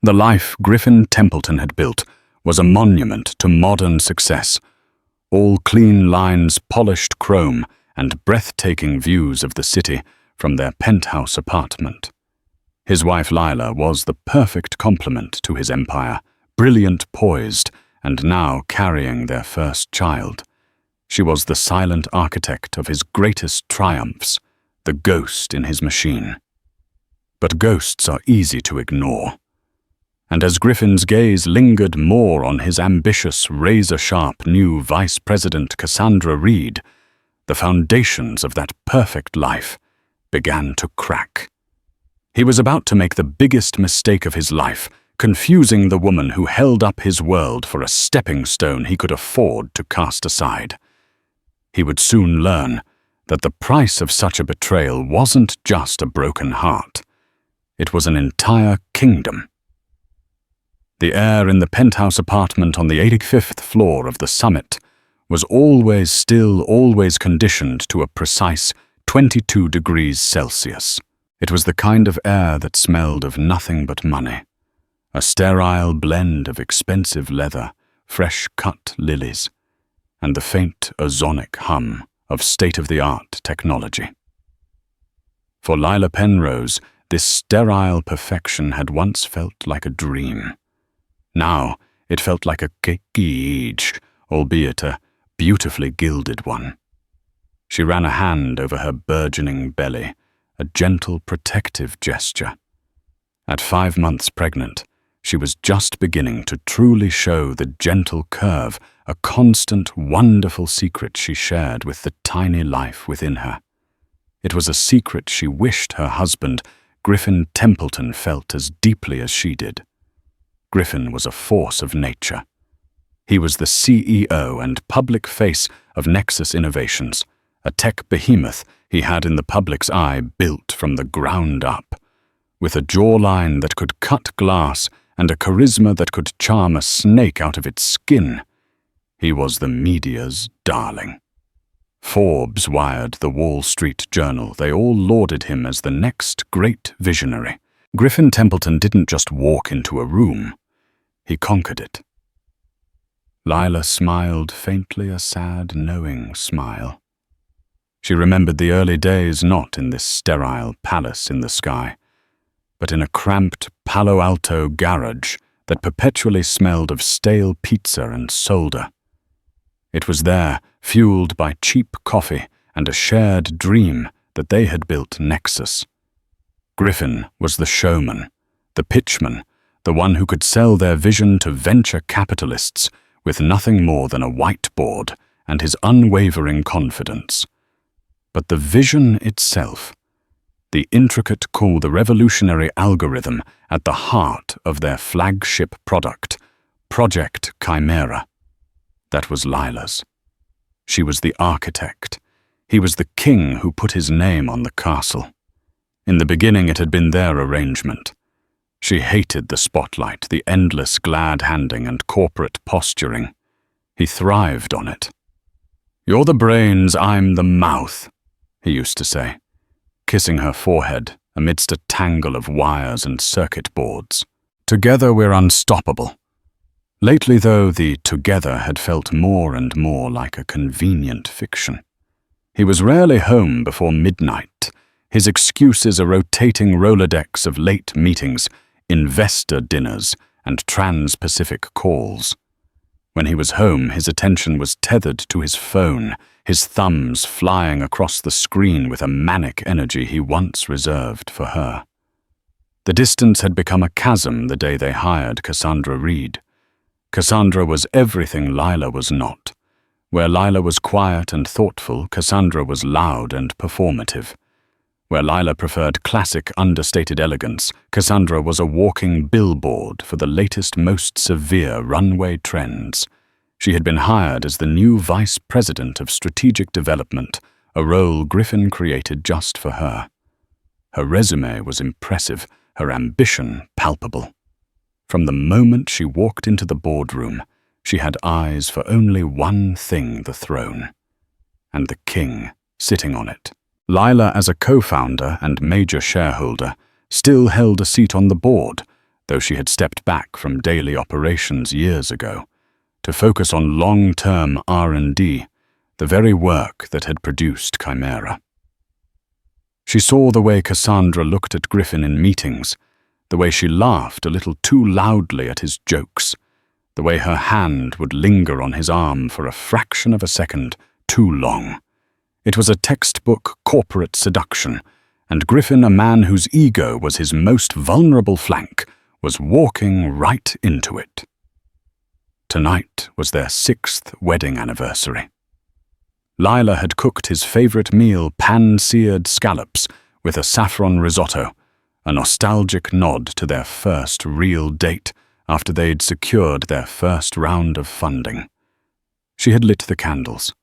The life Griffin Templeton had built was a monument to modern success. All clean lines, polished chrome, and breathtaking views of the city from their penthouse apartment. His wife Lila was the perfect complement to his empire, brilliant, poised, and now carrying their first child. She was the silent architect of his greatest triumphs, the ghost in his machine. But ghosts are easy to ignore. And as Griffin's gaze lingered more on his ambitious, razor-sharp new Vice President Cassandra Reed, the foundations of that perfect life began to crack. He was about to make the biggest mistake of his life, confusing the woman who held up his world for a stepping stone he could afford to cast aside. He would soon learn that the price of such a betrayal wasn't just a broken heart. It was an entire kingdom. The air in the penthouse apartment on the 85th floor of the summit was always still, always conditioned to a precise 22 degrees Celsius. It was the kind of air that smelled of nothing but money, a sterile blend of expensive leather, fresh-cut lilies, and the faint ozonic hum of state-of-the-art technology. For Lila Penrose, this sterile perfection had once felt like a dream. Now it felt like a cage, albeit a beautifully gilded one. She ran a hand over her burgeoning belly, a gentle, protective gesture. At 5 months pregnant, she was just beginning to truly show the gentle curve, a constant, wonderful secret she shared with the tiny life within her. It was a secret she wished her husband, Griffin Templeton, felt as deeply as she did. Griffin was a force of nature. He was the CEO and public face of Nexus Innovations, a tech behemoth he had in the public's eye built from the ground up, with a jawline that could cut glass and a charisma that could charm a snake out of its skin. He was the media's darling. Forbes wired the Wall Street Journal. They all lauded him as the next great visionary. Griffin Templeton didn't just walk into a room. He conquered it. Lila smiled faintly, a sad, knowing smile. She remembered the early days not in this sterile palace in the sky, but in a cramped Palo Alto garage that perpetually smelled of stale pizza and solder. It was there, fueled by cheap coffee and a shared dream, that they had built Nexus. Griffin was the showman, the pitchman, the one who could sell their vision to venture capitalists with nothing more than a whiteboard and his unwavering confidence. But the vision itself, the intricate the revolutionary algorithm at the heart of their flagship product, Project Chimera, that was Lila's. She was the architect. He was the king who put his name on the castle. In the beginning it had been their arrangement. She hated the spotlight, the endless glad-handing and corporate posturing. He thrived on it. "You're the brains, I'm the mouth," he used to say, kissing her forehead amidst a tangle of wires and circuit boards. "Together we're unstoppable." Lately, though, the together had felt more and more like a convenient fiction. He was rarely home before midnight, his excuses a rotating Rolodex of late meetings, investor dinners, and trans-Pacific calls. When he was home, his attention was tethered to his phone, his thumbs flying across the screen with a manic energy he once reserved for her. The distance had become a chasm the day they hired Cassandra Reed. Cassandra was everything Lila was not. Where Lila was quiet and thoughtful, Cassandra was loud and performative. Where Lila preferred classic, understated elegance, Cassandra was a walking billboard for the latest, most severe runway trends. She had been hired as the new Vice President of Strategic Development, a role Griffin created just for her. Her resume was impressive, her ambition palpable. From the moment she walked into the boardroom, she had eyes for only one thing: the throne, and the king sitting on it. Lila, as a co-founder and major shareholder, still held a seat on the board, though she had stepped back from daily operations years ago, to focus on long-term R&D, the very work that had produced Chimera. She saw the way Cassandra looked at Griffin in meetings, the way she laughed a little too loudly at his jokes, the way her hand would linger on his arm for a fraction of a second too long. It was a textbook corporate seduction, and Griffin, a man whose ego was his most vulnerable flank, was walking right into it. Tonight was their 6th wedding anniversary. Lila had cooked his favorite meal, pan-seared scallops with a saffron risotto, a nostalgic nod to their first real date after they'd secured their first round of funding. She had lit the candles.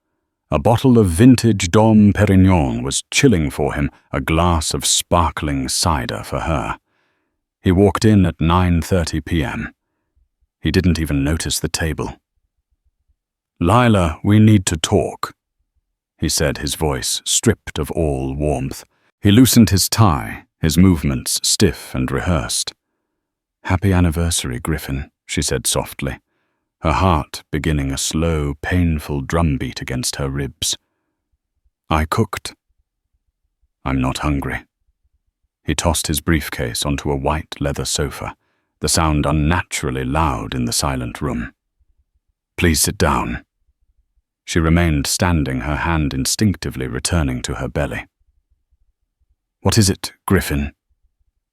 A bottle of vintage Dom Perignon was chilling for him, a glass of sparkling cider for her. He walked in at 9:30 p.m. He didn't even notice the table. "Lila, we need to talk," he said, his voice stripped of all warmth. He loosened his tie, his movements stiff and rehearsed. "Happy anniversary, Griffin," she said softly, her heart beginning a slow, painful drumbeat against her ribs. "I cooked. I'm not hungry." He tossed his briefcase onto a white leather sofa, the sound unnaturally loud in the silent room. "Please sit down." She remained standing, her hand instinctively returning to her belly. "What is it, Griffin?"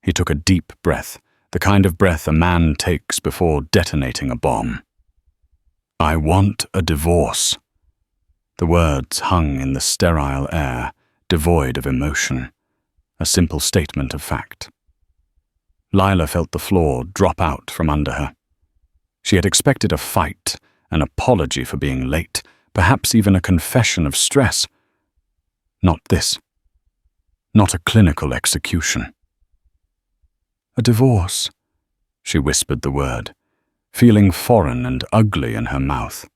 He took a deep breath, the kind of breath a man takes before detonating a bomb. "I want a divorce." The words hung in the sterile air, devoid of emotion, a simple statement of fact. Lila felt the floor drop out from under her. She had expected a fight, an apology for being late, perhaps even a confession of stress. Not this. Not a clinical execution. "A divorce," she whispered the word, feeling foreign and ugly in her mouth.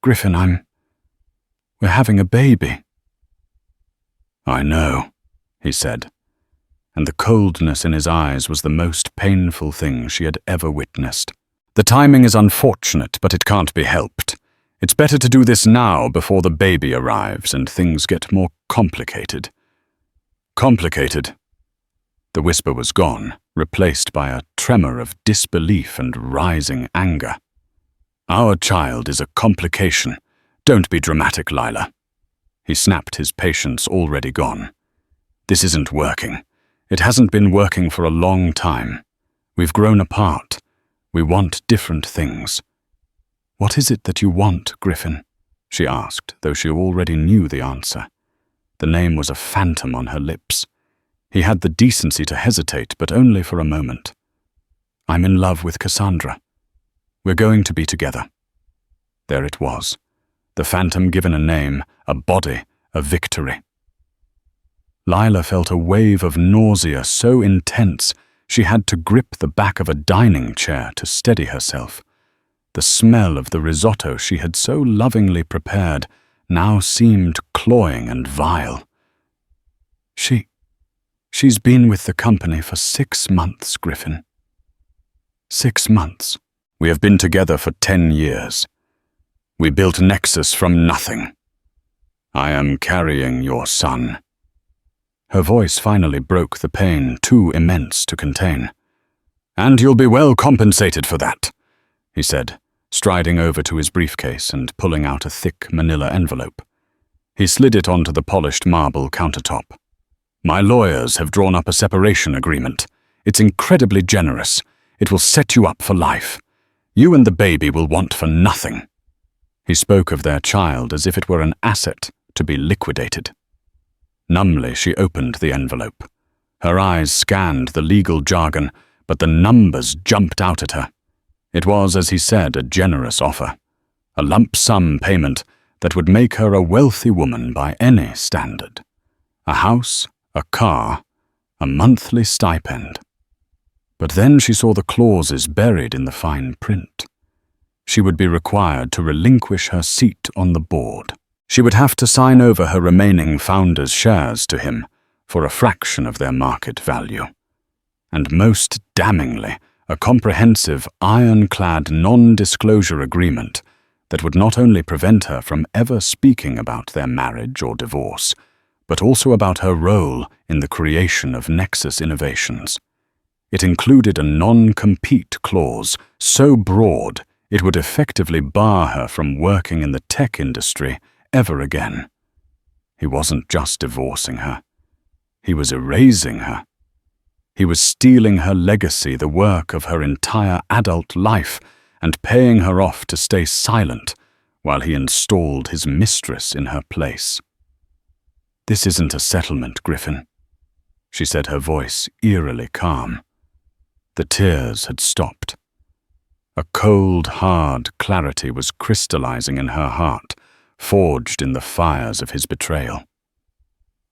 "Griffin, we're having a baby." "I know," he said, and the coldness in his eyes was the most painful thing she had ever witnessed. "The timing is unfortunate, but it can't be helped. It's better to do this now before the baby arrives and things get more complicated." "Complicated?" The whisper was gone, replaced by a tremor of disbelief and rising anger. "Our child is a complication. Don't be dramatic, Lila." He snapped, his patience already gone. "This isn't working. It hasn't been working for a long time. We've grown apart. We want different things." "What is it that you want, Griffin?" she asked, though she already knew the answer. The name was a phantom on her lips. He had the decency to hesitate, but only for a moment. "I'm in love with Cassandra. We're going to be together." There it was. The phantom given a name, a body, a victory. Lila felt a wave of nausea so intense she had to grip the back of a dining chair to steady herself. The smell of the risotto she had so lovingly prepared now seemed cloying and vile. She's been with the company for 6 months, Griffin. 6 months. We have been together for 10 years. We built Nexus from nothing. I am carrying your son." Her voice finally broke the pain too immense to contain. "And you'll be well compensated for that," he said, striding over to his briefcase and pulling out a thick manila envelope. He slid it onto the polished marble countertop. "My lawyers have drawn up a separation agreement. It's incredibly generous. It will set you up for life. You and the baby will want for nothing." He spoke of their child as if it were an asset to be liquidated. Numbly, she opened the envelope. Her eyes scanned the legal jargon, but the numbers jumped out at her. It was, as he said, a generous offer. A lump sum payment that would make her a wealthy woman by any standard. A house, a car, a monthly stipend. But then she saw the clauses buried in the fine print. She would be required to relinquish her seat on the board. She would have to sign over her remaining founder's shares to him for a fraction of their market value. and most damningly, a comprehensive, ironclad non-disclosure agreement that would not only prevent her from ever speaking about their marriage or divorce, but also about her role in the creation of Nexus Innovations. It included a non-compete clause so broad it would effectively bar her from working in the tech industry ever again. He wasn't just divorcing her. He was erasing her. He was stealing her legacy, the work of her entire adult life, and paying her off to stay silent while he installed his mistress in her place. "This isn't a settlement, Griffin," she said, her voice eerily calm. The tears had stopped. A cold, hard clarity was crystallizing in her heart, forged in the fires of his betrayal.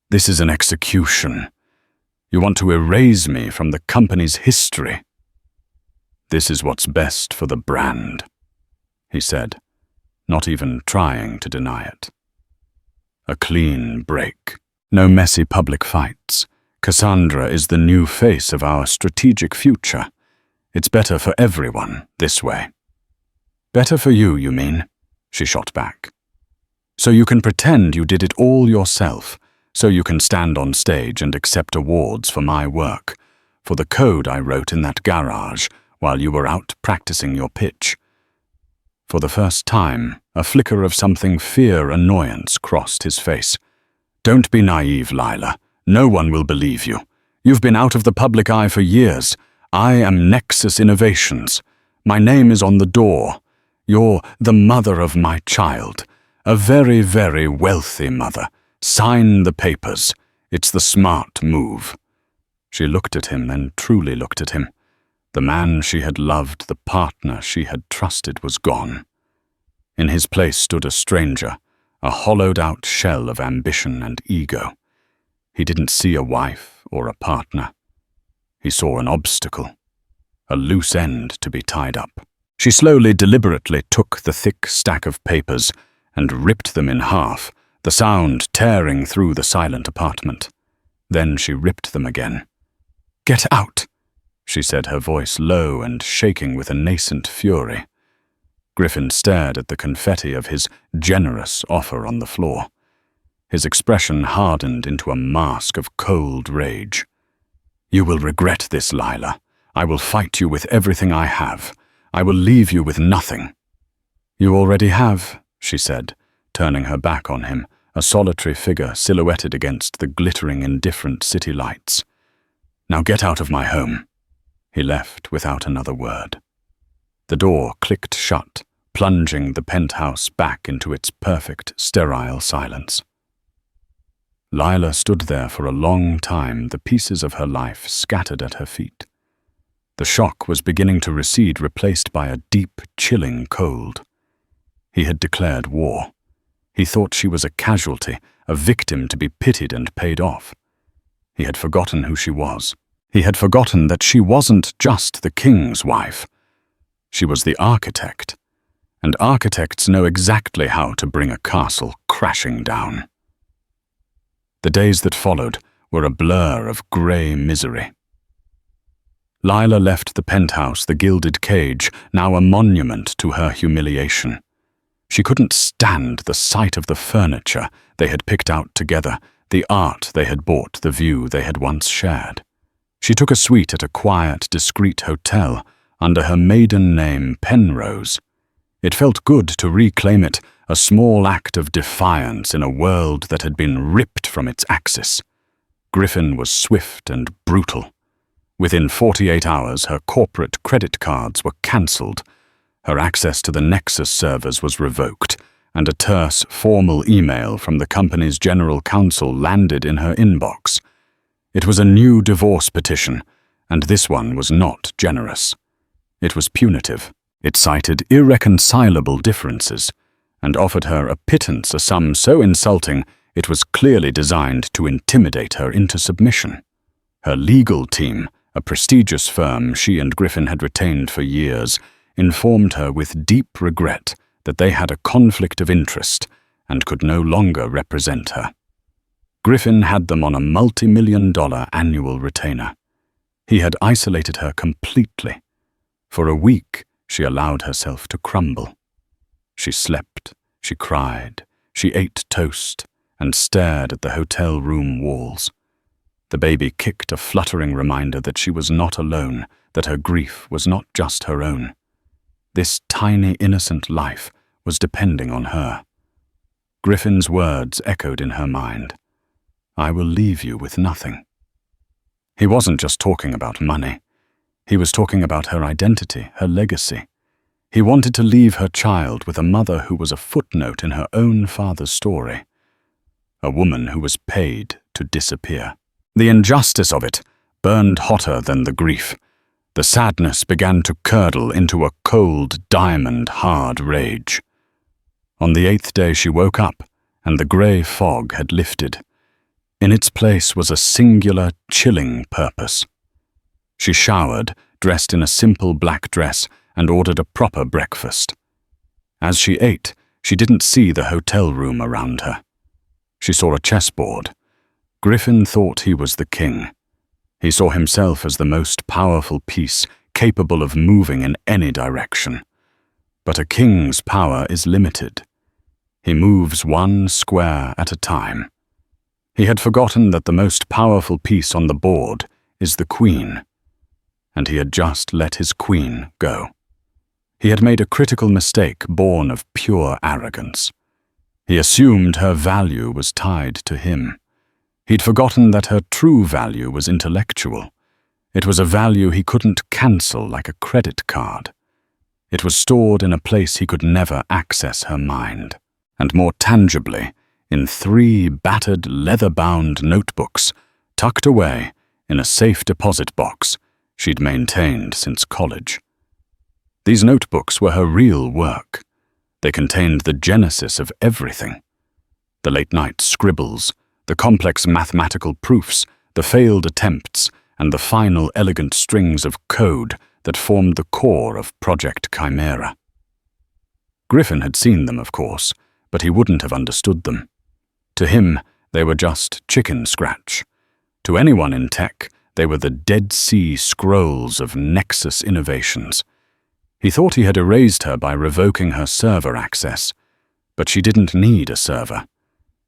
"This is an execution. You want to erase me from the company's history." "This is what's best for the brand," he said, not even trying to deny it. A clean break. No messy public fights. Cassandra is the new face of our strategic future. It's better for everyone this way. "Better for you, you mean?" she shot back. "So you can pretend you did it all yourself, so you can stand on stage and accept awards for my work, for the code I wrote in that garage while you were out practicing your pitch." For the first time, a flicker of something fear-annoyance crossed his face. "Don't be naive, Lila. No one will believe you. You've been out of the public eye for years. I am Nexus Innovations. My name is on the door. You're the mother of my child. A very, very wealthy mother. Sign the papers. It's the smart move." She looked at him, and truly looked at him. The man she had loved, the partner she had trusted, was gone. In his place stood a stranger, a hollowed-out shell of ambition and ego. He didn't see a wife or a partner. He saw an obstacle, a loose end to be tied up. She slowly, deliberately took the thick stack of papers and ripped them in half, the sound tearing through the silent apartment. Then she ripped them again. "Get out!" she said, her voice low and shaking with a nascent fury. Griffin stared at the confetti of his generous offer on the floor. His expression hardened into a mask of cold rage. "You will regret this, Lila. I will fight you with everything I have. I will leave you with nothing." "You already have," she said, turning her back on him, a solitary figure silhouetted against the glittering, indifferent city lights. "Now get out of my home." He left without another word. The door clicked shut, plunging the penthouse back into its perfect, sterile silence. Lila stood there for a long time, the pieces of her life scattered at her feet. The shock was beginning to recede, replaced by a deep, chilling cold. He had declared war. He thought she was a casualty, a victim to be pitied and paid off. He had forgotten who she was. He had forgotten that she wasn't just the king's wife. She was the architect, and architects know exactly how to bring a castle crashing down. The days that followed were a blur of grey misery. Lila left the penthouse, the gilded cage, now a monument to her humiliation. She couldn't stand the sight of the furniture they had picked out together, the art they had bought, the view they had once shared. She took a suite at a quiet, discreet hotel under her maiden name, Penrose. It felt good to reclaim it, a small act of defiance in a world that had been ripped from its axis. Griffin was swift and brutal. Within 48 hours, her corporate credit cards were cancelled. Her access to the Nexus servers was revoked, and a terse, formal email from the company's general counsel landed in her inbox. It was a new divorce petition, and this one was not generous. It was punitive. It cited irreconcilable differences, and offered her a pittance, a sum so insulting it was clearly designed to intimidate her into submission. Her legal team, a prestigious firm she and Griffin had retained for years, informed her with deep regret that they had a conflict of interest and could no longer represent her. Griffin had them on a multi-million-dollar annual retainer. He had isolated her completely. For a week, she allowed herself to crumble. She slept, she cried, she ate toast, and stared at the hotel room walls. The baby kicked a fluttering reminder that she was not alone, that her grief was not just her own. This tiny, innocent life was depending on her. Griffin's words echoed in her mind. "I will leave you with nothing." He wasn't just talking about money. He was talking about her identity, her legacy. He wanted to leave her child with a mother who was a footnote in her own father's story. A woman who was paid to disappear. The injustice of it burned hotter than the grief. The sadness began to curdle into a cold, diamond-hard rage. On the 8th day she woke up, and the grey fog had lifted. In its place was a singular, chilling purpose. She showered, dressed in a simple black dress, and ordered a proper breakfast. As she ate, she didn't see the hotel room around her. She saw a chessboard. Griffin thought he was the king. He saw himself as the most powerful piece, capable of moving in any direction. But a king's power is limited. He moves one square at a time. He had forgotten that the most powerful piece on the board is the queen, and he had just let his queen go. He had made a critical mistake born of pure arrogance. He assumed her value was tied to him. He'd forgotten that her true value was intellectual. It was a value he couldn't cancel like a credit card. It was stored in a place he could never access her mind. And more tangibly, in 3 battered, leather-bound notebooks, tucked away in a safe deposit box she'd maintained since college. These notebooks were her real work. They contained the genesis of everything. The late-night scribbles, the complex mathematical proofs, the failed attempts, and the final elegant strings of code that formed the core of Project Chimera. Griffin had seen them, of course, but he wouldn't have understood them. To him, they were just chicken scratch. To anyone in tech, they were the Dead Sea Scrolls of Nexus innovations. He thought he had erased her by revoking her server access, but she didn't need a server.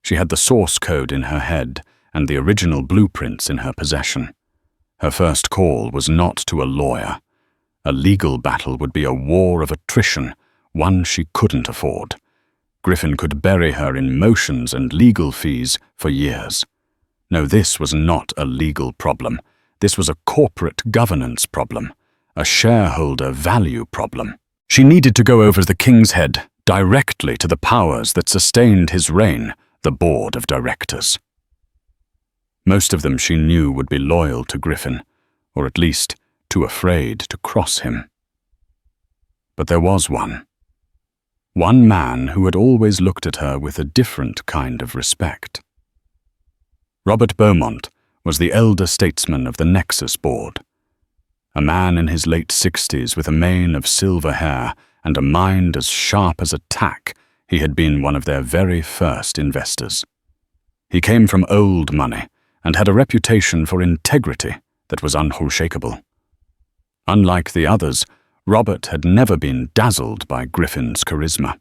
She had the source code in her head and the original blueprints in her possession. Her first call was not to a lawyer. A legal battle would be a war of attrition, one she couldn't afford. Griffin could bury her in motions and legal fees for years. No, this was not a legal problem. This was a corporate governance problem, a shareholder value problem. She needed to go over the king's head, directly to the powers that sustained his reign, the board of directors. Most of them she knew would be loyal to Griffin, or at least too afraid to cross him. But there was one. One man who had always looked at her with a different kind of respect. Robert Beaumont was the elder statesman of the Nexus board. A man in his late 60s with a mane of silver hair and a mind as sharp as a tack, he had been one of their very first investors. He came from old money and had a reputation for integrity that was unshakable. Unlike the others, Robert had never been dazzled by Griffin's charisma.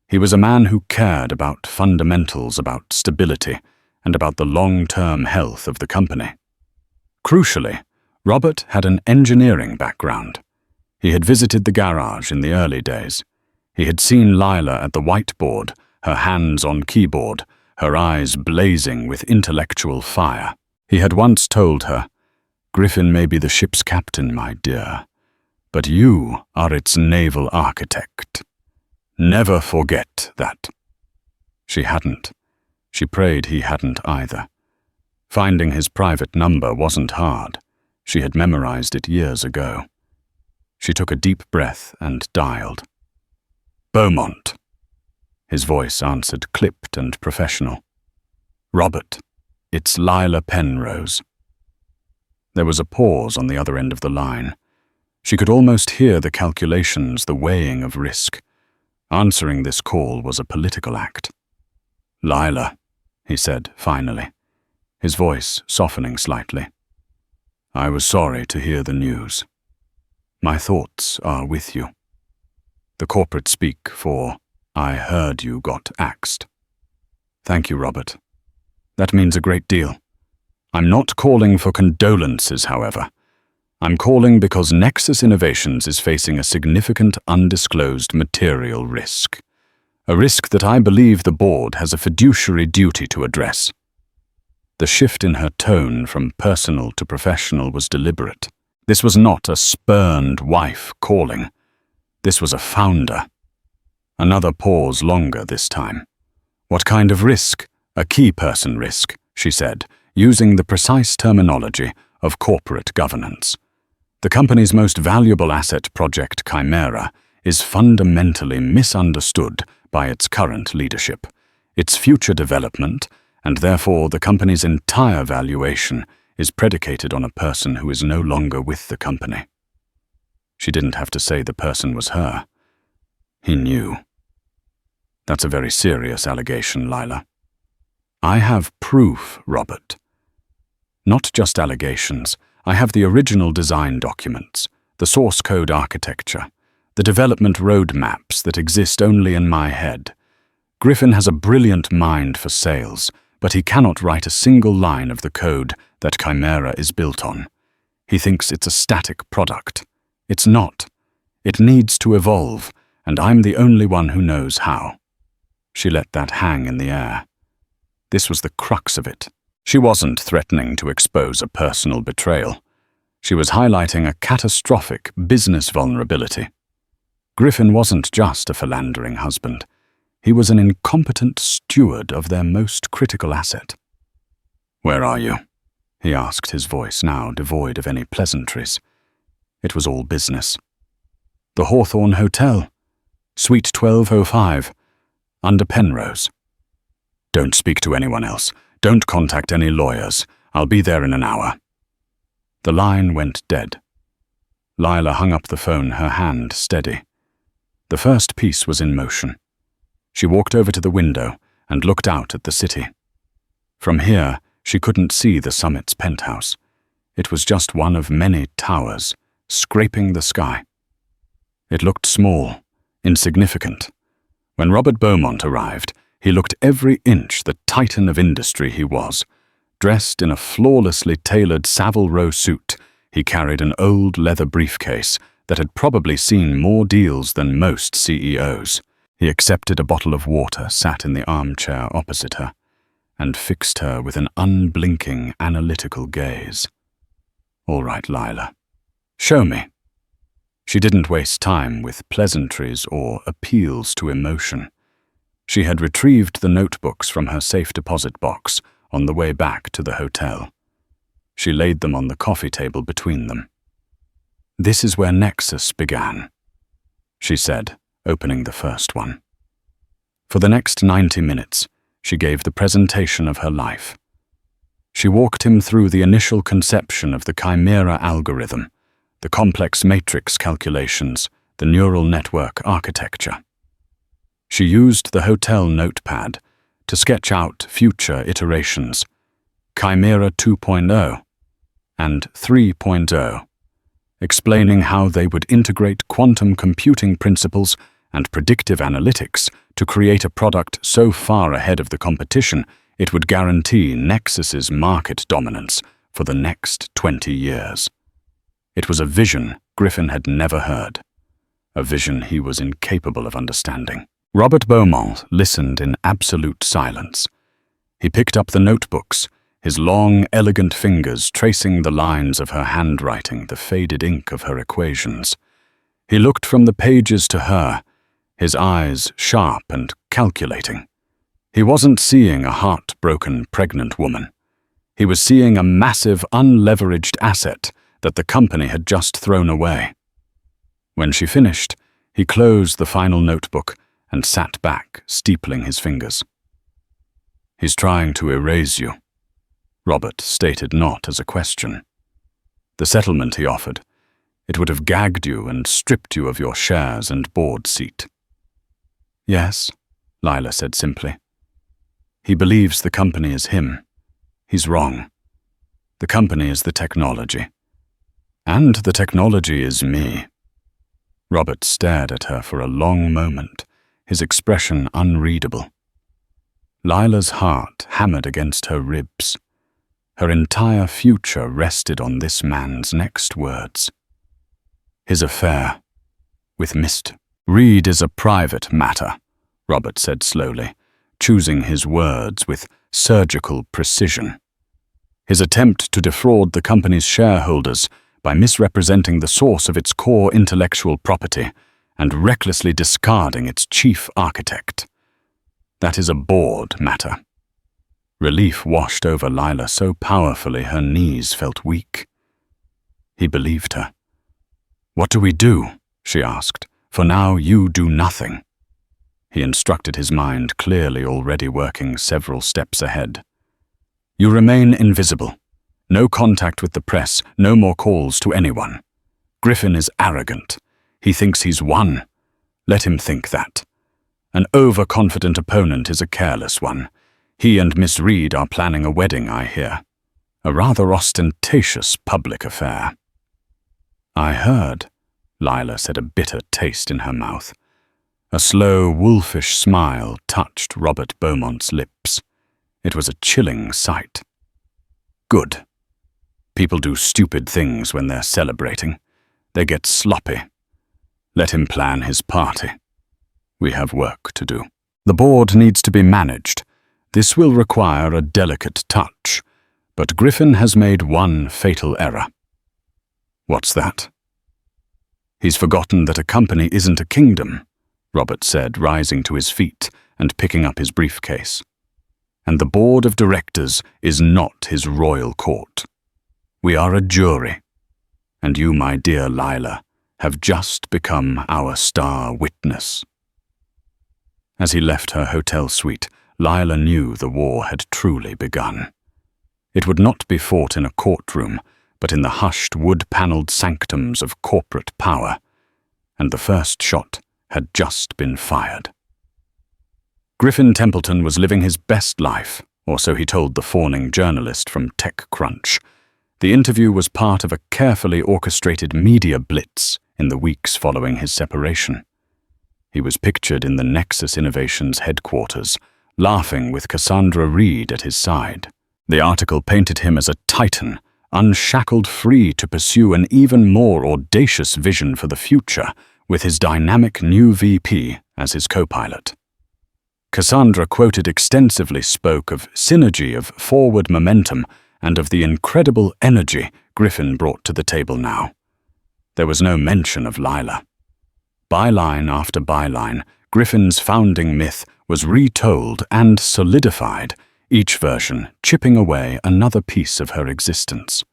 He was a man who cared about fundamentals, about stability, and about the long-term health of the company. Crucially, Robert had an engineering background. He had visited the garage in the early days. He had seen Lila at the whiteboard, her hands on keyboard, her eyes blazing with intellectual fire. He had once told her, "Griffin may be the ship's captain, my dear, but you are its naval architect. Never forget that." She hadn't. She prayed he hadn't either. Finding his private number wasn't hard. She had memorized it years ago. She took a deep breath and dialed. "Beaumont." His voice answered clipped and professional. "Robert, it's Lila Penrose." There was a pause on the other end of the line. She could almost hear the calculations, the weighing of risk. Answering this call was a political act. "Lila," he said finally, his voice softening slightly. I was sorry to hear the news. My thoughts are with you. The corporate speak for, I heard you got axed. Thank you, Robert. That means a great deal. I'm not calling for condolences, however. I'm calling because Nexus Innovations is facing a significant undisclosed material risk. A risk that I believe the board has a fiduciary duty to address. The shift in her tone from personal to professional was deliberate. This was not a spurned wife calling. This was a founder. Another pause longer this time. What kind of risk? A key person risk, she said, using the precise terminology of corporate governance. The company's most valuable asset, Project Chimera, is fundamentally misunderstood by its current leadership. Its future development, and therefore the company's entire valuation, is predicated on a person who is no longer with the company. She didn't have to say the person was her. He knew. That's a very serious allegation, Lila. I have proof, Robert. Not just allegations. I have the original design documents, the source code architecture, the development roadmaps that exist only in my head. Griffin has a brilliant mind for sales, but he cannot write a single line of the code that Chimera is built on. He thinks it's a static product. It's not. It needs to evolve, and I'm the only one who knows how. She let that hang in the air. This was the crux of it. She wasn't threatening to expose a personal betrayal. She was highlighting a catastrophic business vulnerability. Griffin wasn't just a philandering husband. He was an incompetent steward of their most critical asset. "Where are you?" he asked, his voice now devoid of any pleasantries. It was all business. "The Hawthorne Hotel, Suite 1205, under Penrose." "Don't speak to anyone else. Don't contact any lawyers. I'll be there in an hour." The line went dead. Lila hung up the phone, her hand steady. The first piece was in motion. She walked over to the window and looked out at the city. From here, she couldn't see the summit's penthouse. It was just one of many towers, scraping the sky. It looked small, insignificant. When Robert Beaumont arrived, he looked every inch the titan of industry he was. Dressed in a flawlessly tailored Savile Row suit, he carried an old leather briefcase that had probably seen more deals than most CEOs. He accepted a bottle of water, sat in the armchair opposite her, and fixed her with an unblinking, analytical gaze. "All right, Lila. Show me." She didn't waste time with pleasantries or appeals to emotion. She had retrieved the notebooks from her safe deposit box on the way back to the hotel. She laid them on the coffee table between them. "This is where Nexus began," she said, opening the first one. For the next 90 minutes, she gave the presentation of her life. She walked him through the initial conception of the Chimera algorithm, the complex matrix calculations, the neural network architecture. She used the hotel notepad to sketch out future iterations, Chimera 2.0 and 3.0, explaining how they would integrate quantum computing principles and predictive analytics to create a product so far ahead of the competition it would guarantee Nexus's market dominance for the next 20 years. It was a vision Griffin had never heard, a vision he was incapable of understanding. Robert Beaumont listened in absolute silence. He picked up the notebooks, his long, elegant fingers tracing the lines of her handwriting, the faded ink of her equations. He looked from the pages to her, his eyes sharp and calculating. He wasn't seeing a heartbroken pregnant woman. He was seeing a massive, unleveraged asset that the company had just thrown away. When she finished, he closed the final notebook and sat back, steepling his fingers. "He's trying to erase you," Robert stated, not as a question. "The settlement he offered, it would have gagged you and stripped you of your shares and board seat." "Yes," Lila said simply. "He believes the company is him. He's wrong. The company is the technology. And the technology is me. Robert stared at her for a long moment, his expression unreadable. Lila's heart hammered against her ribs. Her entire future rested on this man's next words. His affair with Mr. Reed is a private matter, Robert said slowly, choosing his words with surgical precision. His attempt to defraud the company's shareholders by misrepresenting the source of its core intellectual property and recklessly discarding its chief architect. That is a board matter. Relief washed over Lila so powerfully her knees felt weak. He believed her. "What do we do?" she asked. "For now you do nothing." He instructed his mind, clearly already working several steps ahead. "You remain invisible. No contact with the press, no more calls to anyone. Griffin is arrogant. He thinks he's won. Let him think that. An overconfident opponent is a careless one. He and Miss Reed are planning a wedding, I hear. A rather ostentatious public affair." "I heard," Lila said, a bitter taste in her mouth. A slow, wolfish smile touched Robert Beaumont's lips. It was a chilling sight. "Good. People do stupid things when they're celebrating. They get sloppy. Let him plan his party. We have work to do. The board needs to be managed. This will require a delicate touch, but Griffin has made one fatal error." "What's that?" "He's forgotten that a company isn't a kingdom," Robert said, rising to his feet and picking up his briefcase. "And the board of directors is not his royal court. We are a jury. And you, my dear Lila, have just become our star witness." As he left her hotel suite, Lila knew the war had truly begun. It would not be fought in a courtroom, but in the hushed wood-paneled sanctums of corporate power, and the first shot had just been fired. Griffin Templeton was living his best life, or so he told the fawning journalist from TechCrunch. The interview was part of a carefully orchestrated media blitz in the weeks following his separation. He was pictured in the Nexus Innovations headquarters, laughing with Cassandra Reed at his side. The article painted him as a titan, unshackled free to pursue an even more audacious vision for the future, with his dynamic new VP as his co-pilot. Cassandra, quoted extensively, spoke of synergy, of forward momentum, and of the incredible energy Griffin brought to the table now. There was no mention of Lila. Byline after byline, Griffin's founding myth was retold and solidified, each version chipping away another piece of her existence.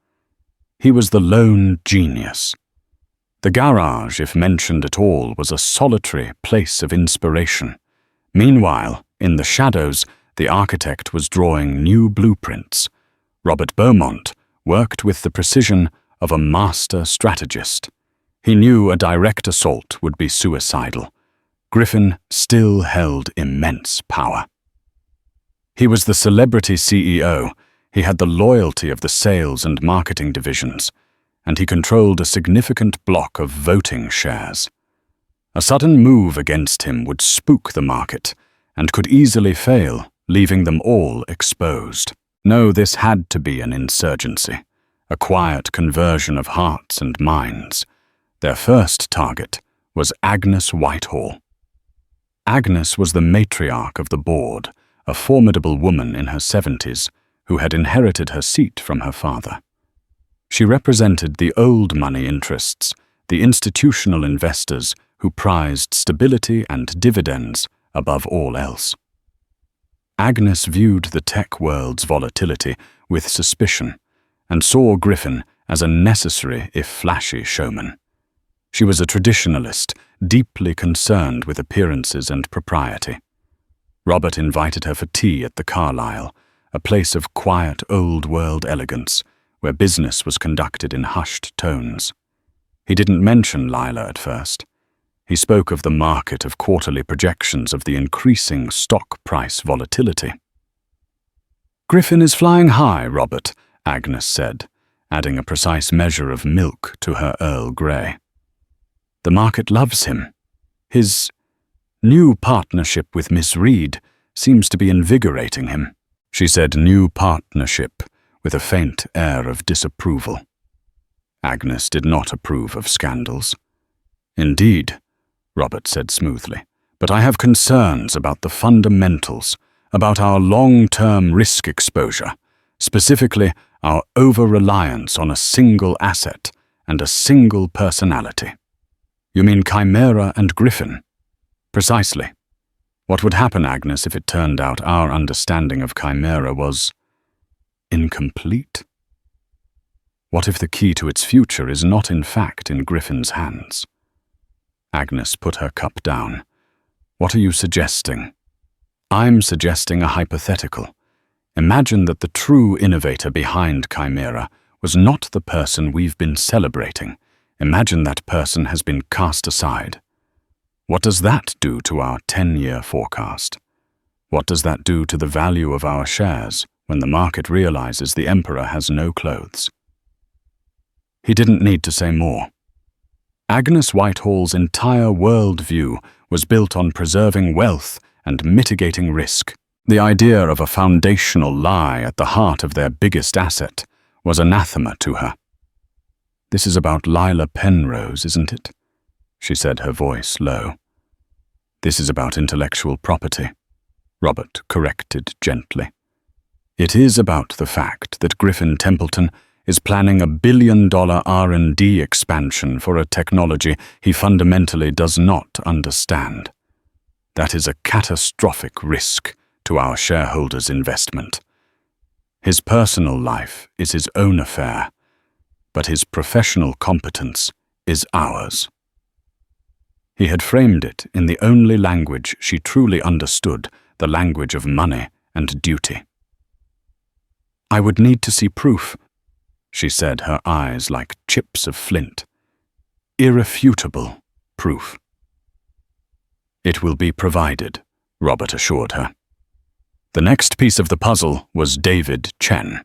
He was the lone genius. The garage, if mentioned at all, was a solitary place of inspiration. Meanwhile, in the shadows, the architect was drawing new blueprints. Robert Beaumont worked with the precision of a master strategist. He knew a direct assault would be suicidal. Griffin still held immense power. He was the celebrity CEO. He had the loyalty of the sales and marketing divisions, and he controlled a significant block of voting shares. A sudden move against him would spook the market and could easily fail, leaving them all exposed. No, this had to be an insurgency, a quiet conversion of hearts and minds. Their first target was Agnes Whitehall. Agnes was the matriarch of the board, a formidable woman in her 70s who had inherited her seat from her father. She represented the old money interests, the institutional investors who prized stability and dividends above all else. Agnes viewed the tech world's volatility with suspicion and saw Griffin as a necessary if flashy showman. She was a traditionalist, deeply concerned with appearances and propriety. Robert invited her for tea at the Carlyle, a place of quiet old-world elegance, where business was conducted in hushed tones. He didn't mention Lila at first. He spoke of the market, of quarterly projections, of the increasing stock price volatility. "Griffin is flying high, Robert," Agnes said, adding a precise measure of milk to her Earl Grey. The market loves him. His new partnership with Miss Reed seems to be invigorating him. She said new partnership with a faint air of disapproval. Agnes did not approve of scandals. Indeed, Robert said smoothly, but I have concerns about the fundamentals, about our long-term risk exposure, specifically our over-reliance on a single asset and a single personality. You mean Chimera and Griffin? Precisely. What would happen, Agnes, if it turned out our understanding of Chimera was incomplete? What if the key to its future is not in fact in Griffin's hands? Agnes put her cup down. What are you suggesting? I'm suggesting a hypothetical. Imagine that the true innovator behind Chimera was not the person we've been celebrating. Imagine that person has been cast aside. What does that do to our 10-year forecast? What does that do to the value of our shares when the market realizes the emperor has no clothes? He didn't need to say more. Agnes Whitehall's entire worldview was built on preserving wealth and mitigating risk. The idea of a foundational lie at the heart of their biggest asset was anathema to her. This is about Lila Penrose, isn't it? She said, her voice low. This is about intellectual property, Robert corrected gently. It is about the fact that Griffin Templeton is planning a $1 billion R&D expansion for a technology he fundamentally does not understand. That is a catastrophic risk to our shareholders' investment. His personal life is his own affair, but his professional competence is ours. He had framed it in the only language she truly understood, the language of money and duty. I would need to see proof, she said, her eyes like chips of flint. Irrefutable proof. It will be provided, Robert assured her. The next piece of the puzzle was David Chen.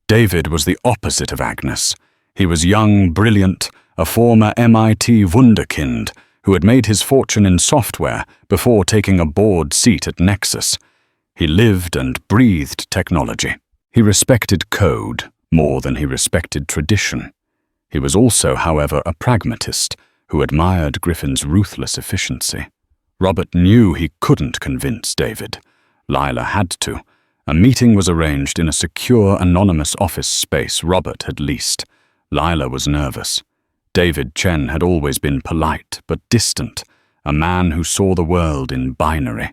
David was the opposite of Agnes. He was young, brilliant, a former MIT wunderkind who had made his fortune in software before taking a board seat at Nexus. He lived and breathed technology. He respected code more than he respected tradition. He was also, however, a pragmatist who admired Griffin's ruthless efficiency. Robert knew he couldn't convince David. Lila had to. A meeting was arranged in a secure, anonymous office space Robert had leased. Lila was nervous. David Chen had always been polite but distant, a man who saw the world in binary.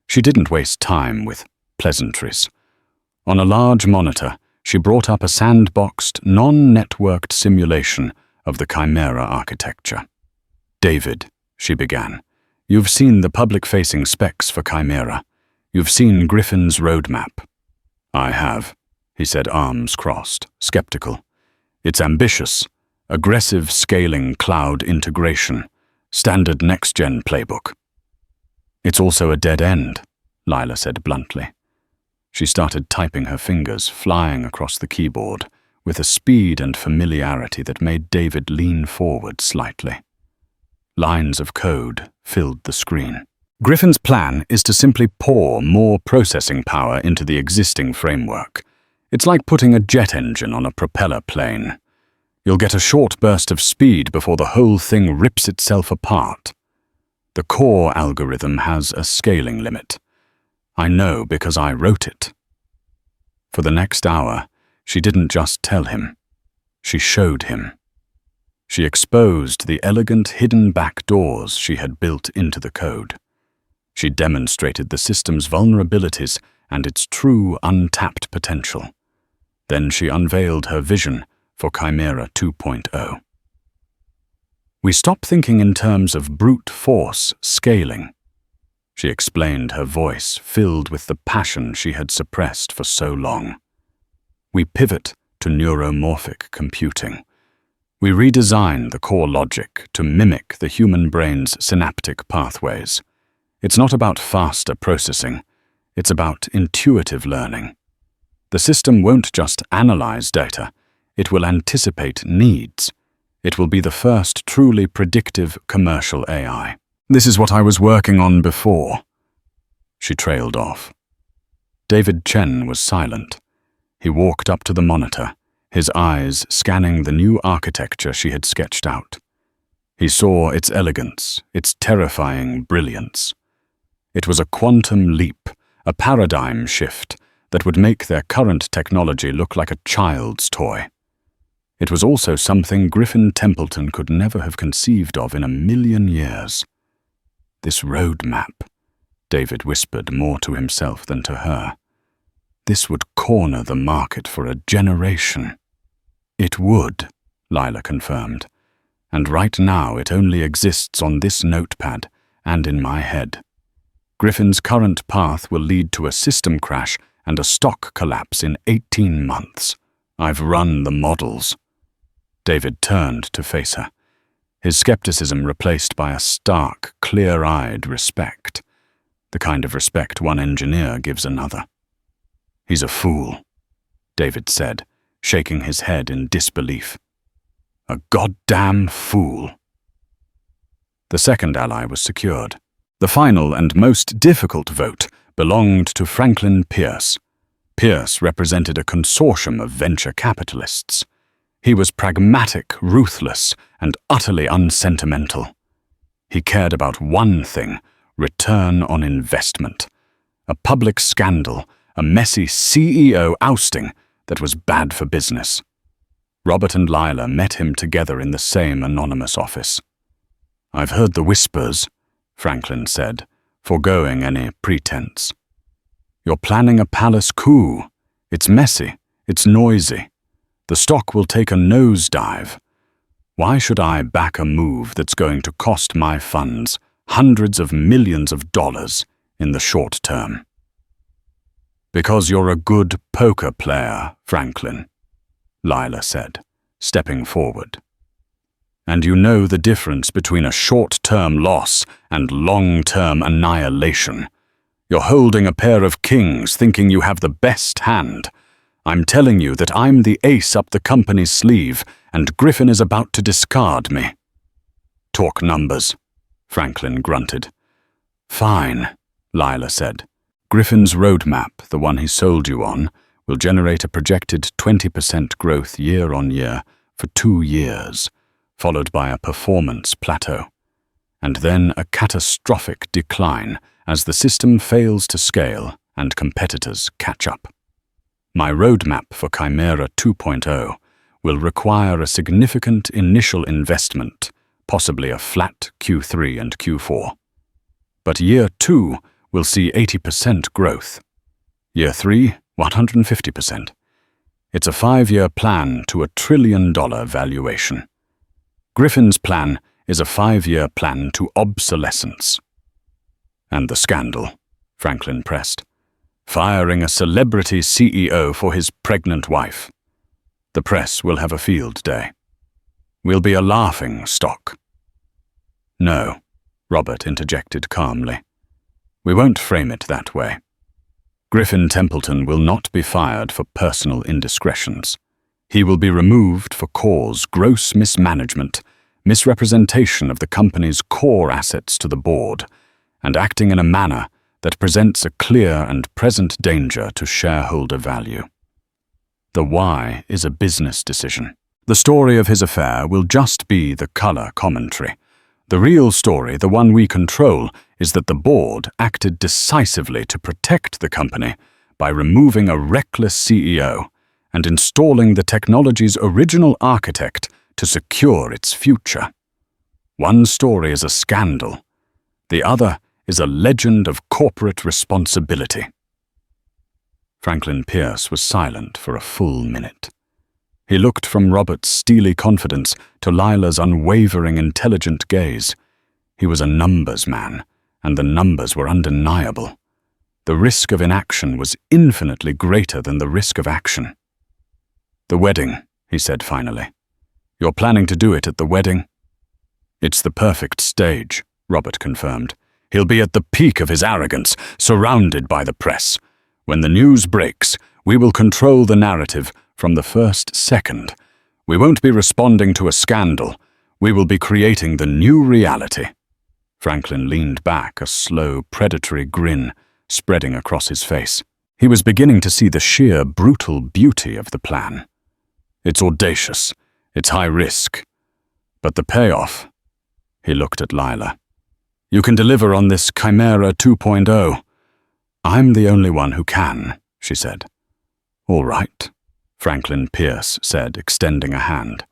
She didn't waste time with pleasantries. On a large monitor, she brought up a sandboxed, non-networked simulation of the Chimera architecture. David, she began, you've seen the public-facing specs for Chimera. You've seen Griffin's roadmap. I have, he said, arms crossed, skeptical. It's ambitious, aggressive scaling cloud integration, standard next-gen playbook. It's also a dead end, Lila said bluntly. She started typing, her fingers flying across the keyboard with a speed and familiarity that made David lean forward slightly. Lines of code filled the screen. Griffin's plan is to simply pour more processing power into the existing framework. It's like putting a jet engine on a propeller plane. You'll get a short burst of speed before the whole thing rips itself apart. The core algorithm has a scaling limit. I know because I wrote it. For the next hour, she didn't just tell him. She showed him. She exposed the elegant hidden back doors she had built into the code. She demonstrated the system's vulnerabilities and its true untapped potential. Then she unveiled her vision for Chimera 2.0. We stop thinking in terms of brute force scaling, she explained, her voice filled with the passion she had suppressed for so long. We pivot to neuromorphic computing. We redesign the core logic to mimic the human brain's synaptic pathways. It's not about faster processing, it's about intuitive learning. The system won't just analyze data, It will anticipate needs. It will be the first truly predictive commercial AI. This is what I was working on before. She trailed off. David Chen was silent. He walked up to the monitor, his eyes scanning the new architecture she had sketched out. He saw its elegance, its terrifying brilliance. It was a quantum leap, a paradigm shift that would make their current technology look like a child's toy. It was also something Griffin Templeton could never have conceived of in a million years. This roadmap, David whispered more to himself than to her. This would corner the market for a generation. It would, Lila confirmed, and right now it only exists on this notepad and in my head. Griffin's current path will lead to a system crash and a stock collapse in 18 months. I've run the models. David turned to face her, his skepticism replaced by a stark, clear-eyed respect, the kind of respect one engineer gives another. He's a fool, David said, shaking his head in disbelief. A goddamn fool. The second ally was secured. The final and most difficult vote belonged to Franklin Pierce. Pierce represented a consortium of venture capitalists. He was pragmatic, ruthless, and utterly unsentimental. He cared about one thing: return on investment. A public scandal, a messy CEO ousting that was bad for business. Robert and Lila met him together in the same anonymous office. I've heard the whispers, Franklin said, foregoing any pretense. You're planning a palace coup. It's messy. It's noisy. The stock will take a nosedive. Why should I back a move that's going to cost my funds hundreds of millions of dollars in the short term? Because you're a good poker player, Franklin, Lila said, stepping forward. And you know the difference between a short-term loss and long-term annihilation. You're holding a pair of kings thinking you have the best hand. I'm telling you that I'm the ace up the company's sleeve, and Griffin is about to discard me. Talk numbers, Franklin grunted. Fine, Lila said. Griffin's roadmap, the one he sold you on, will generate a projected 20% growth year on year for 2 years, followed by a performance plateau, and then a catastrophic decline as the system fails to scale and competitors catch up. My roadmap for Chimera 2.0 will require a significant initial investment, possibly a flat Q3 and Q4. But year 2 will see 80% growth. Year 3, 150%. It's a 5-year plan to $1 trillion valuation. Griffin's plan is a 5-year plan to obsolescence. And the scandal, Franklin pressed. Firing a celebrity CEO for his pregnant wife. The press will have a field day. We'll be a laughing stock. No, Robert interjected calmly. We won't frame it that way. Griffin Templeton will not be fired for personal indiscretions. He will be removed for cause gross mismanagement, misrepresentation of the company's core assets to the board, and acting in a manner that presents a clear and present danger to shareholder value. The why is a business decision. The story of his affair will just be the color commentary. The real story, the one we control, is that the board acted decisively to protect the company by removing a reckless CEO and installing the technology's original architect to secure its future. One story is a scandal. The other is a legend of corporate responsibility. Franklin Pierce was silent for a full minute. He looked from Robert's steely confidence to Lila's unwavering, intelligent gaze. He was a numbers man, and the numbers were undeniable. The risk of inaction was infinitely greater than the risk of action. The wedding, he said finally. You're planning to do it at the wedding? It's the perfect stage, Robert confirmed. He'll be at the peak of his arrogance, surrounded by the press. When the news breaks, we will control the narrative from the first second, We won't be responding to a scandal. We will be creating the new reality." Franklin leaned back, a slow, predatory grin spreading across his face. He was beginning to see the sheer, brutal beauty of the plan. It's audacious. It's high risk. But the payoff... He looked at Lila. "You can deliver on this Chimera 2.0. "I'm the only one who can," she said. "All right," Franklin Pierce said, extending a hand.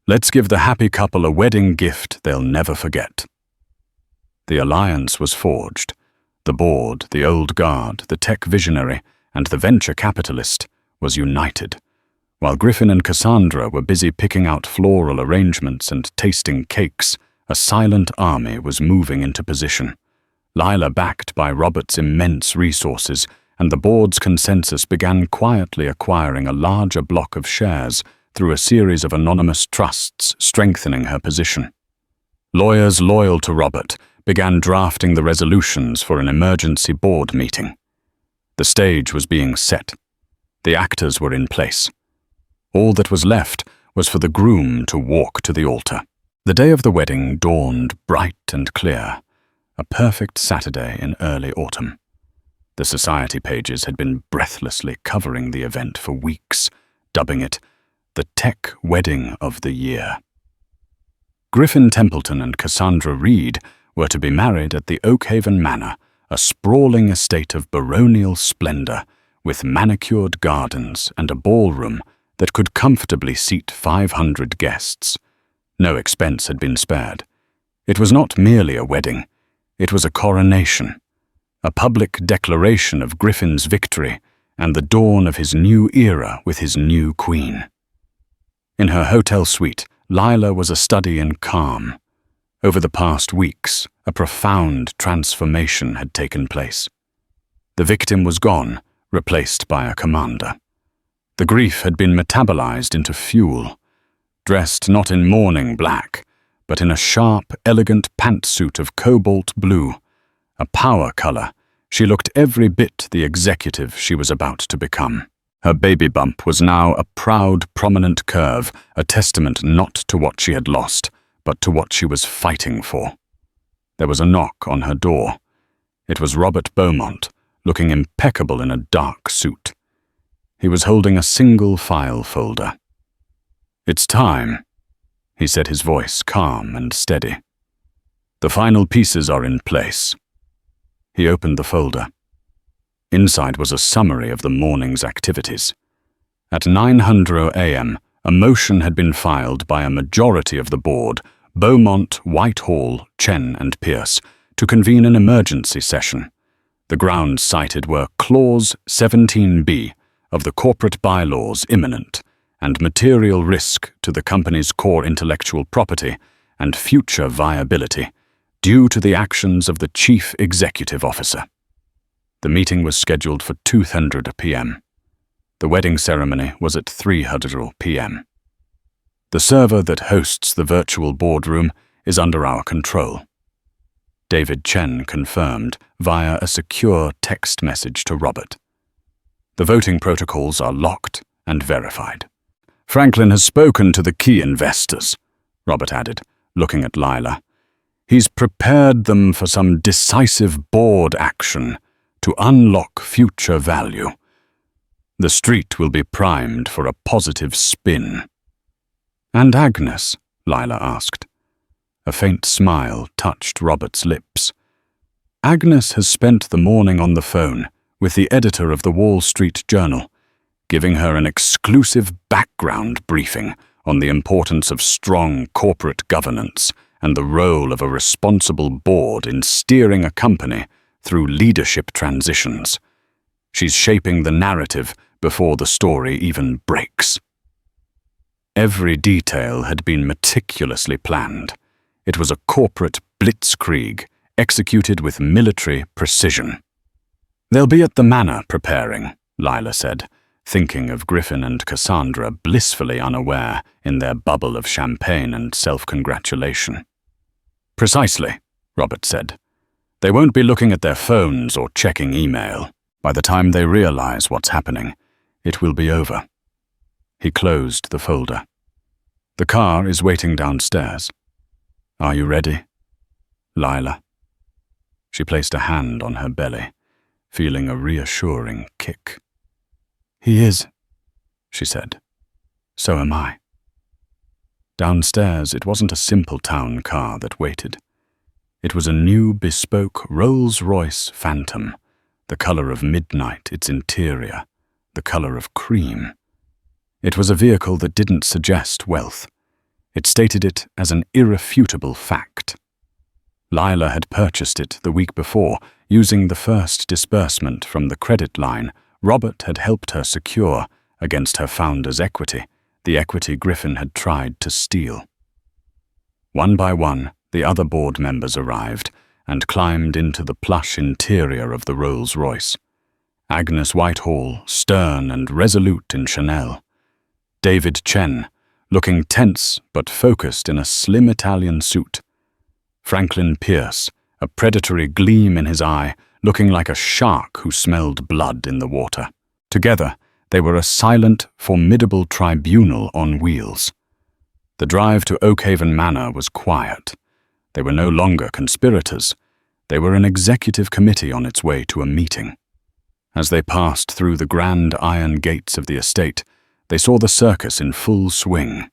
"Let's give the happy couple a wedding gift they'll never forget." The alliance was forged. The board, the old guard, the tech visionary, and the venture capitalist was united. While Griffin and Cassandra were busy picking out floral arrangements and tasting cakes, a silent army was moving into position. Lila, backed by Robert's immense resources, and the board's consensus, began quietly acquiring a larger block of shares through a series of anonymous trusts, strengthening her position. Lawyers loyal to Robert began drafting the resolutions for an emergency board meeting. The stage was being set. The actors were in place. All that was left was for the groom to walk to the altar. The day of the wedding dawned bright and clear, a perfect Saturday in early autumn. The society pages had been breathlessly covering the event for weeks, dubbing it the Tech Wedding of the Year. Griffin Templeton and Cassandra Reed were to be married at the Oakhaven Manor, a sprawling estate of baronial splendor, with manicured gardens and a ballroom that could comfortably seat 500 guests. No expense had been spared. It was not merely a wedding. It was a coronation, a public declaration of Griffin's victory and the dawn of his new era with his new queen. In her hotel suite, Lila was a study in calm. Over the past weeks, a profound transformation had taken place. The victim was gone, replaced by a commander. The grief had been metabolized into fuel. Dressed not in mourning black, but in a sharp, elegant pantsuit of cobalt blue, a power color, she looked every bit the executive she was about to become. Her baby bump was now a proud, prominent curve, a testament not to what she had lost, but to what she was fighting for. There was a knock on her door. It was Robert Beaumont, looking impeccable in a dark suit. He was holding a single file folder. "It's time," he said, his voice calm and steady. "The final pieces are in place." He opened the folder. Inside was a summary of the morning's activities. At 9:00 a.m., a motion had been filed by a majority of the board, Beaumont, Whitehall, Chen, and Pierce, to convene an emergency session. The grounds cited were Clause 17B of the corporate bylaws imminent, and material risk to the company's core intellectual property and future viability due to the actions of the chief executive officer. The meeting was scheduled for 2:00 p.m. The wedding ceremony was at 3:00 p.m. "The server that hosts the virtual boardroom is under our control," David Chen confirmed via a secure text message to Robert. "The voting protocols are locked and verified." "Franklin has spoken to the key investors," Robert added, looking at Lila. "He's prepared them for some decisive board action to unlock future value. The street will be primed for a positive spin." "And Agnes?" Lila asked. A faint smile touched Robert's lips. "Agnes has spent the morning on the phone with the editor of the Wall Street Journal, giving her an exclusive background briefing on the importance of strong corporate governance and the role of a responsible board in steering a company through leadership transitions. She's shaping the narrative before the story even breaks." Every detail had been meticulously planned. It was a corporate blitzkrieg executed with military precision. "They'll be at the manor preparing," Lila said, thinking of Griffin and Cassandra blissfully unaware in their bubble of champagne and self-congratulation. "Precisely," Robert said. "They won't be looking at their phones or checking email. By the time they realize what's happening, it will be over." He closed the folder. The car is waiting downstairs. Are you ready, Lila? She placed a hand on her belly, feeling a reassuring kick. He is, she said. So am I. Downstairs, it wasn't a simple town car that waited. It was a new, bespoke Rolls-Royce Phantom, the color of midnight, its interior, the color of cream. It was a vehicle that didn't suggest wealth. It stated it as an irrefutable fact. Lila had purchased it the week before, using the first disbursement from the credit line Robert had helped her secure against her founder's equity, the equity Griffin had tried to steal. One by one, the other board members arrived and climbed into the plush interior of the Rolls-Royce. Agnes Whitehall, stern and resolute in Chanel. David Chen, looking tense but focused in a slim Italian suit. Franklin Pierce, a predatory gleam in his eye, looking like a shark who smelled blood in the water. Together, they were a silent, formidable tribunal on wheels. The drive to Oakhaven Manor was quiet. They were no longer conspirators. They were an executive committee on its way to a meeting. As they passed through the grand iron gates of the estate, they saw the circus in full swing.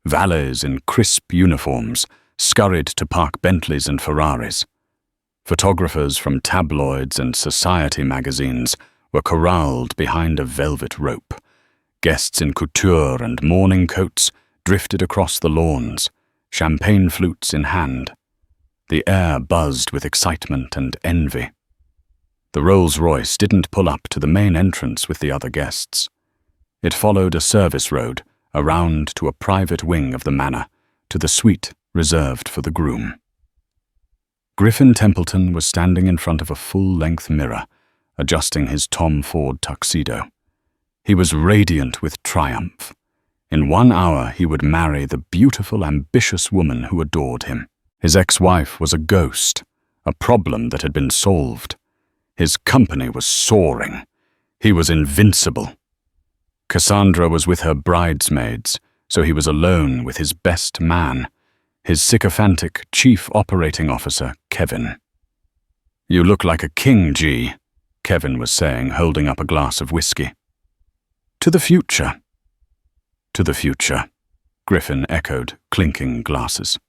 Valets in crisp uniforms scurried to park Bentleys and Ferraris. Photographers from tabloids and society magazines were corralled behind a velvet rope. Guests in couture and morning coats drifted across the lawns, champagne flutes in hand. The air buzzed with excitement and envy. The Rolls-Royce didn't pull up to the main entrance with the other guests. It followed a service road around to a private wing of the manor, to the suite reserved for the groom. Griffin Templeton was standing in front of a full-length mirror, adjusting his Tom Ford tuxedo. He was radiant with triumph. In 1 hour, he would marry the beautiful, ambitious woman who adored him. His ex-wife was a ghost, a problem that had been solved. His company was soaring. He was invincible. Cassandra was with her bridesmaids, so he was alone with his best man, his sycophantic chief operating officer, Kevin. "You look like a king, G," Kevin was saying, holding up a glass of whiskey. "To the future." "To the future," Griffin echoed, clinking glasses.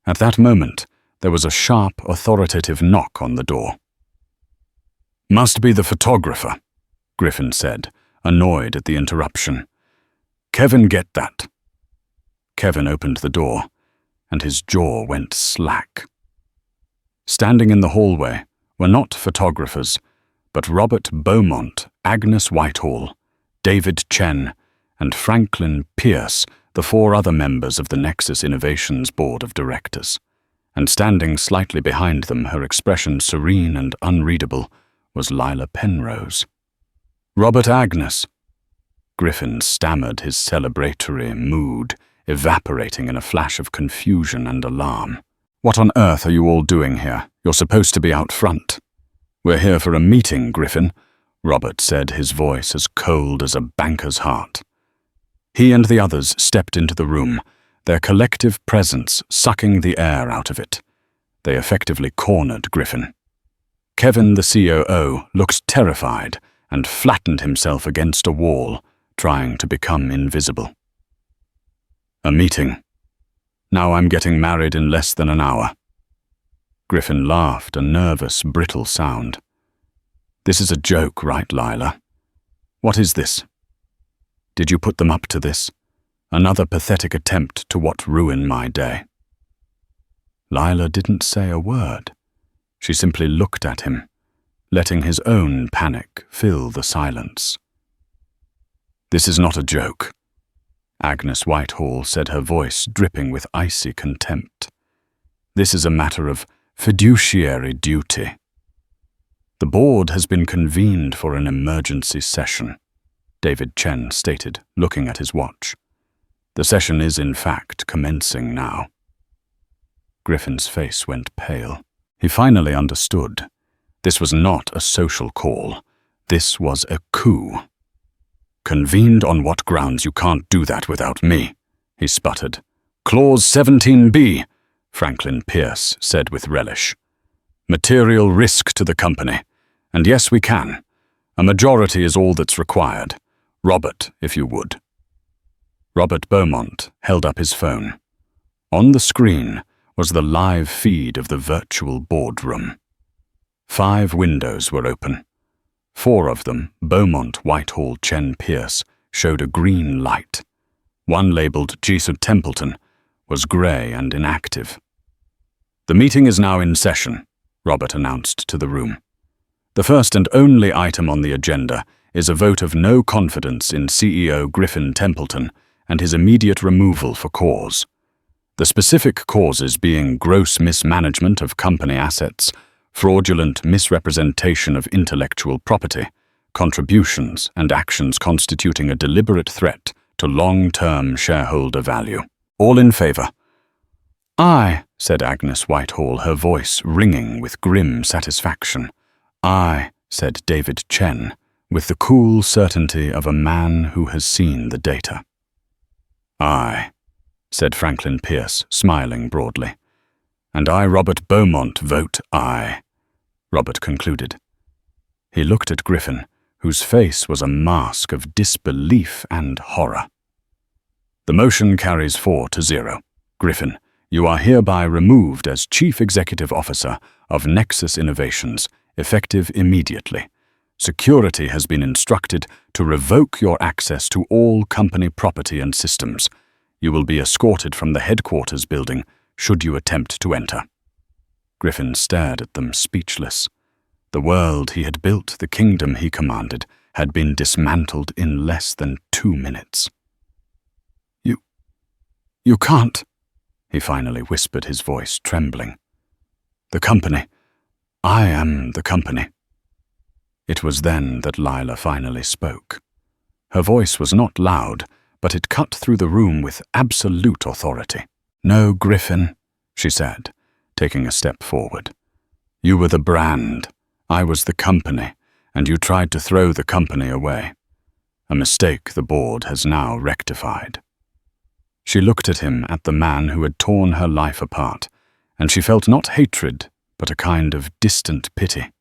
At that moment, there was a sharp, authoritative knock on the door. "Must be the photographer," Griffin said, annoyed at the interruption. "Kevin, get that." Kevin opened the door, and his jaw went slack. Standing in the hallway were not photographers, but Robert Beaumont, Agnes Whitehall, David Chen, and Franklin Pierce, the 4 other members of the Nexus Innovations Board of Directors. And standing slightly behind them, her expression serene and unreadable, was Lila Penrose. "Robert Agnes." Griffin stammered, his celebratory mood evaporating in a flash of confusion and alarm. "What on earth are you all doing here? You're supposed to be out front." "We're here for a meeting, Griffin," Robert said, his voice as cold as a banker's heart. He and the others stepped into the room, their collective presence sucking the air out of it. They effectively cornered Griffin. Kevin, the COO, looked terrified and flattened himself against a wall, trying to become invisible. "A meeting. Now I'm getting married in less than an hour." Griffin laughed, a nervous, brittle sound. "This is a joke, right, Lila? What is this? Did you put them up to this? Another pathetic attempt to what ruin my day?" Lila didn't say a word. She simply looked at him, letting his own panic fill the silence. "This is not a joke," Agnes Whitehall said, her voice dripping with icy contempt. "This is a matter of fiduciary duty. The board has been convened for an emergency session," David Chen stated, looking at his watch. "The session is, in fact, commencing now." Griffin's face went pale. He finally understood. This was not a social call. This was a coup. "Convened on what grounds? You can't do that without me," he sputtered. Clause 17B, Franklin Pierce said with relish. Material risk to the company. And yes, we can. A majority is all that's required. Robert, if you would. Robert Beaumont held up his phone. On the screen was the live feed of the virtual boardroom. 5 windows were open. 4 of them, Beaumont, Whitehall, Chen Pierce, showed a green light. One labelled Jesud Templeton was grey and inactive. The meeting is now in session, Robert announced to the room. The first and only item on the agenda is a vote of no confidence in CEO Griffin Templeton and his immediate removal for cause. The specific causes being gross mismanagement of company assets, fraudulent misrepresentation of intellectual property, contributions and actions constituting a deliberate threat to long-term shareholder value. All in favour? Aye, said Agnes Whitehall, her voice ringing with grim satisfaction. Aye, said David Chen, with the cool certainty of a man who has seen the data. Aye, said Franklin Pierce, smiling broadly. And I, Robert Beaumont, vote aye, Robert concluded. He looked at Griffin, whose face was a mask of disbelief and horror. The motion carries 4-0. Griffin, you are hereby removed as Chief Executive Officer of Nexus Innovations, effective immediately. Security has been instructed to revoke your access to all company property and systems. You will be escorted from the headquarters building should you attempt to enter. Griffin stared at them, speechless. The world he had built, the kingdom he commanded, had been dismantled in less than 2 minutes. You can't, he finally whispered, his voice trembling. The company. I am the company. It was then that Lila finally spoke. Her voice was not loud, but it cut through the room with absolute authority. No, Griffin, she said, taking a step forward. You were the brand, I was the company, and you tried to throw the company away. A mistake the board has now rectified. She looked at him, at the man who had torn her life apart, and she felt not hatred, but a kind of distant pity.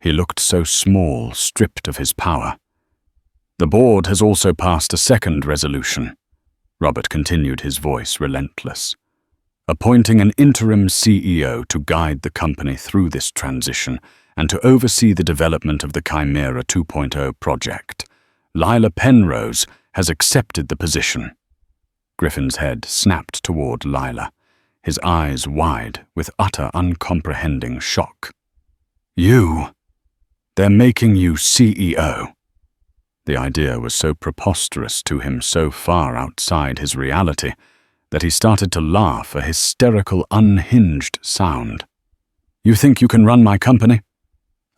He looked so small, stripped of his power. The board has also passed a second resolution, Robert continued, his voice relentless, appointing an interim CEO to guide the company through this transition and to oversee the development of the Chimera 2.0 project. Lila Penrose has accepted the position. Griffin's head snapped toward Lila, his eyes wide with utter uncomprehending shock. You? They're making you CEO. The idea was so preposterous to him, so far outside his reality, that he started to laugh, a hysterical, unhinged sound. You think you can run my company?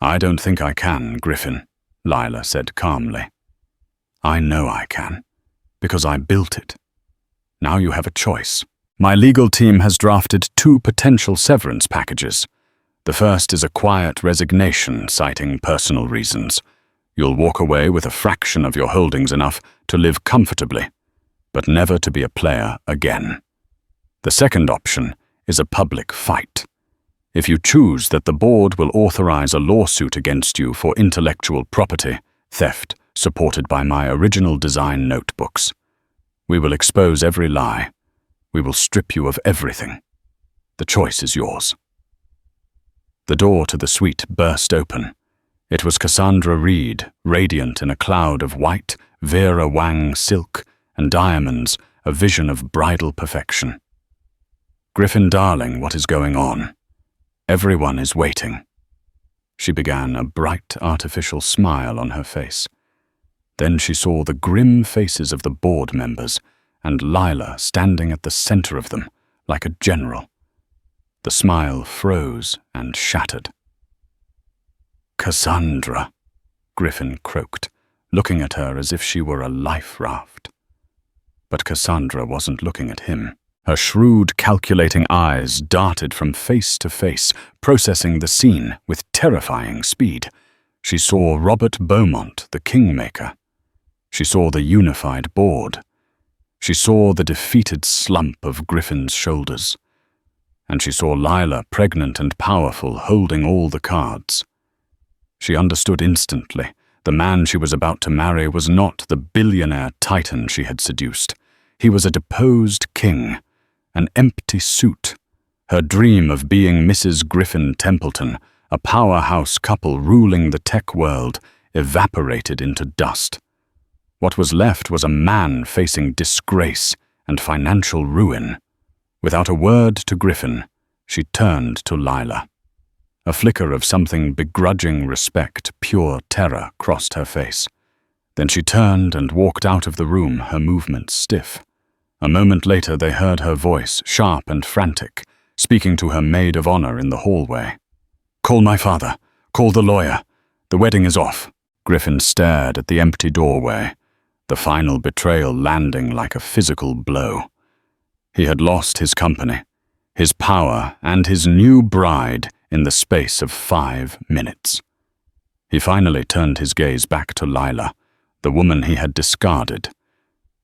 I don't think I can, Griffin, Lila said calmly. I know I can, because I built it. Now you have a choice. My legal team has drafted 2 potential severance packages. The first is a quiet resignation citing personal reasons. You'll walk away with a fraction of your holdings, enough to live comfortably, but never to be a player again. The second option is a public fight. If you choose that, the board will authorize a lawsuit against you for intellectual property theft supported by my original design notebooks. We will expose every lie. We will strip you of everything. The choice is yours. The door to the suite burst open. It was Cassandra Reed, radiant in a cloud of white, Vera Wang silk and diamonds, a vision of bridal perfection. Griffin, darling, what is going on? Everyone is waiting. She began, a bright, artificial smile on her face. Then she saw the grim faces of the board members, and Lila standing at the center of them, like a general. The smile froze and shattered. Cassandra, Griffin croaked, looking at her as if she were a life raft. But Cassandra wasn't looking at him. Her shrewd, calculating eyes darted from face to face, processing the scene with terrifying speed. She saw Robert Beaumont, the kingmaker. She saw the unified board. She saw the defeated slump of Griffin's shoulders, and she saw Lila, pregnant and powerful, holding all the cards. She understood instantly. The man she was about to marry was not the billionaire titan she had seduced. He was a deposed king, an empty suit. Her dream of being Mrs. Griffin Templeton, a powerhouse couple ruling the tech world, evaporated into dust. What was left was a man facing disgrace and financial ruin. Without a word to Griffin, she turned to Lila. A flicker of something begrudging respect, pure terror, crossed her face. Then she turned and walked out of the room, her movements stiff. A moment later they heard her voice, sharp and frantic, speaking to her maid of honor in the hallway. "Call my father. Call the lawyer. The wedding is off." Griffin stared at the empty doorway, the final betrayal landing like a physical blow. He had lost his company, his power, and his new bride in the space of 5 minutes. He finally turned his gaze back to Lila, the woman he had discarded,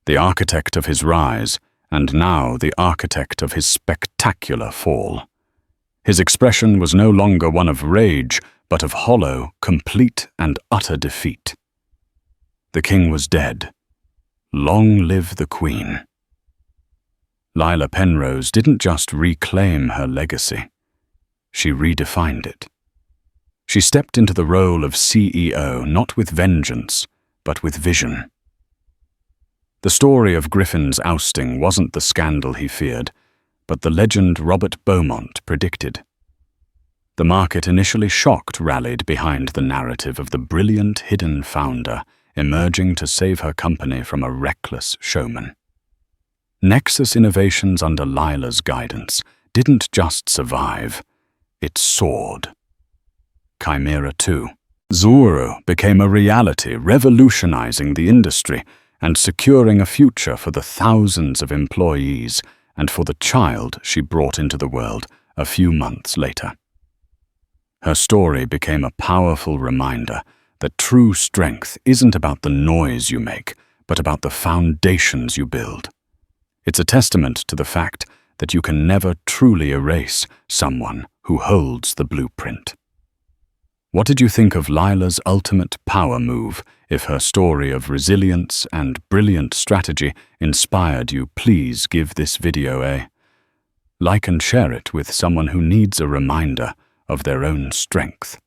the architect of his rise, and now the architect of his spectacular fall. His expression was no longer one of rage, but of hollow, complete, and utter defeat. The king was dead. Long live the queen. Lila Penrose didn't just reclaim her legacy. She redefined it. She stepped into the role of CEO not with vengeance, but with vision. The story of Griffin's ousting wasn't the scandal he feared, but the legend Robert Beaumont predicted. The market, initially shocked, rallied behind the narrative of the brilliant hidden founder emerging to save her company from a reckless showman. Nexus Innovations under Lila's guidance didn't just survive, it soared. Chimera 2. Zuru became a reality, revolutionizing the industry and securing a future for the thousands of employees and for the child she brought into the world a few months later. Her story became a powerful reminder that true strength isn't about the noise you make, but about the foundations you build. It's a testament to the fact that you can never truly erase someone who holds the blueprint. What did you think of Lila's ultimate power move? If her story of resilience and brilliant strategy inspired you, please give this video a like and share it with someone who needs a reminder of their own strength.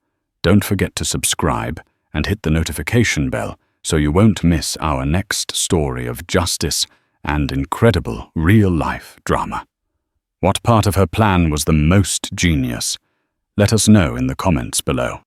Don't forget to subscribe and hit the notification bell so you won't miss our next story of justice and incredible real-life drama. What part of her plan was the most genius? Let us know in the comments below.